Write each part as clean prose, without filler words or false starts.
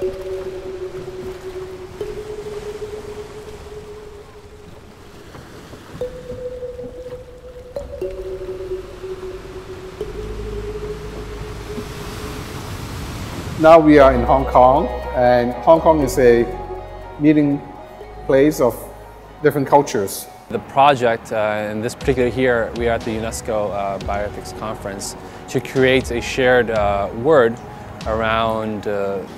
Now we are in Hong Kong, and Hong Kong is a meeting place of different cultures. The project, in this particular here, we are at the UNESCO Bioethics Conference to create a shared word around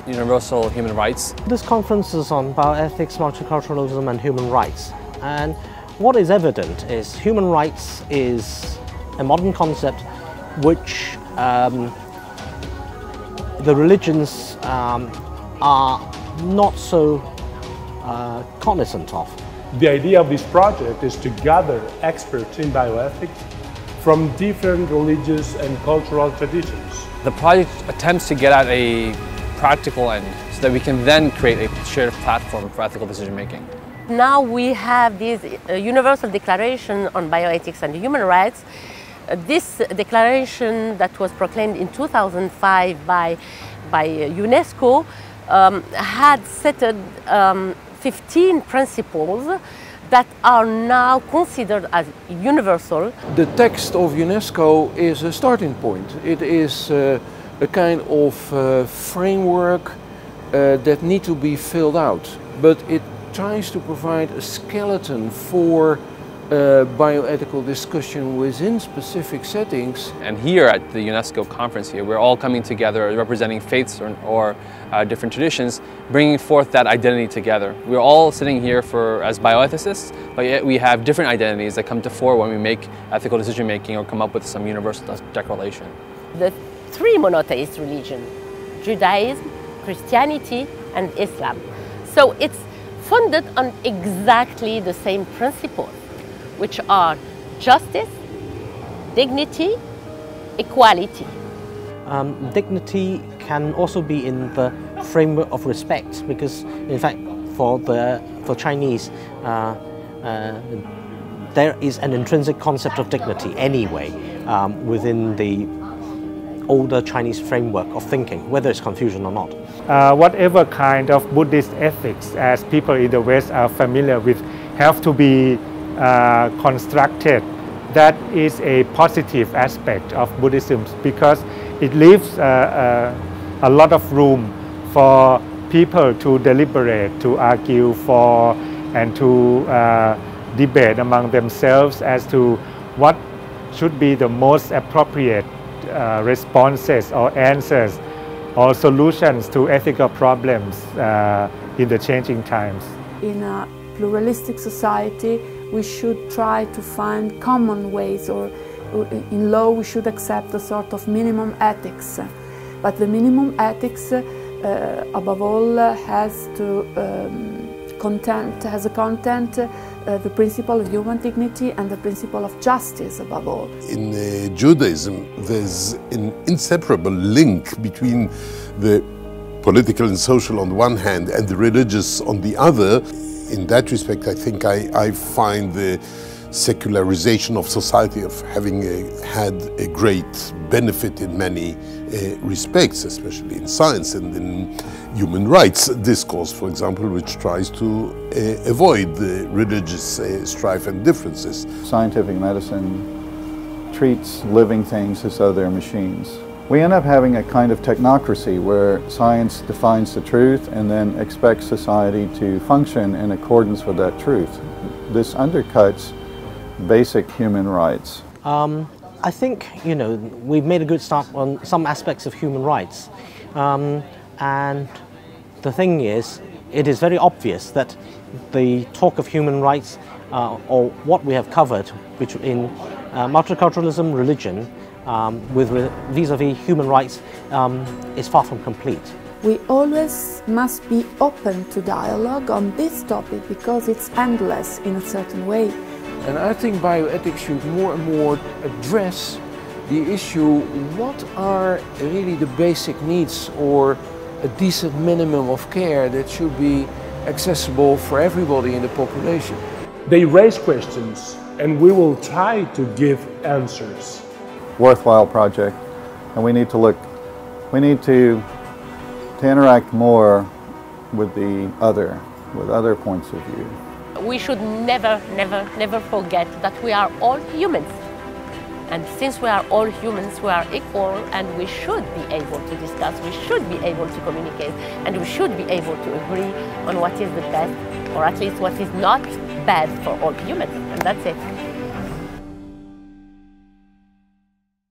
universal human rights. This conference is on bioethics, multiculturalism and human rights. And what is evident is human rights is a modern concept which the religions are not so cognizant of. The idea of this project is to gather experts in bioethics from different religious and cultural traditions. The project attempts to get at a practical end so that we can then create a shared platform for ethical decision making. Now we have this Universal Declaration on Bioethics and Human Rights. This declaration that was proclaimed in 2005 by UNESCO had set 15 principles that are now considered as universal. The text of UNESCO is a starting point. It is a kind of framework that needs to be filled out, but it tries to provide a skeleton for bioethical discussion within specific settings. And here at the UNESCO conference here, we're all coming together representing faiths or different traditions, bringing forth that identity together. We're all sitting here as bioethicists, but yet we have different identities that come to fore when we make ethical decision making or come up with some universal declaration. The three monotheist religions, Judaism, Christianity and Islam. So it's founded on exactly the same principles, which are justice, dignity, equality. Dignity can also be in the framework of respect, because in fact for Chinese there is an intrinsic concept of dignity anyway within the older Chinese framework of thinking, whether it's Confucian or not. Whatever kind of Buddhist ethics as people in the West are familiar with have to be constructed. That is a positive aspect of Buddhism because it leaves a lot of room for people to deliberate, to argue for, and to debate among themselves as to what should be the most appropriate responses or answers or solutions to ethical problems in the changing times. In a pluralistic society, we should try to find common ways, or in law we should accept a sort of minimum ethics. But the minimum ethics above all has a content the principle of human dignity and the principle of justice above all. In Judaism there's an inseparable link between the political and social on the one hand and the religious on the other. In that respect, I think I find the secularization of society of having had a great benefit in many respects, especially in science and in human rights discourse, for example, which tries to avoid the religious strife and differences. Scientific medicine treats living things as though they're machines. We end up having a kind of technocracy where science defines the truth and then expects society to function in accordance with that truth. This undercuts basic human rights. I think, we've made a good start on some aspects of human rights. And the thing is, it is very obvious that the talk of human rights, or what we have covered, which in multiculturalism, religion, with vis-a-vis human rights, is far from complete. We always must be open to dialogue on this topic because it's endless in a certain way. And I think bioethics should more and more address the issue, what are really the basic needs or a decent minimum of care that should be accessible for everybody in the population. They raise questions and we will try to give answers. Worthwhile project, and we need to interact more with the other, with other points of view. We should never, never, never forget that we are all humans. And since we are all humans, we are equal, and we should be able to discuss, we should be able to communicate, and we should be able to agree on what is the best, or at least what is not bad for all humans. And that's it.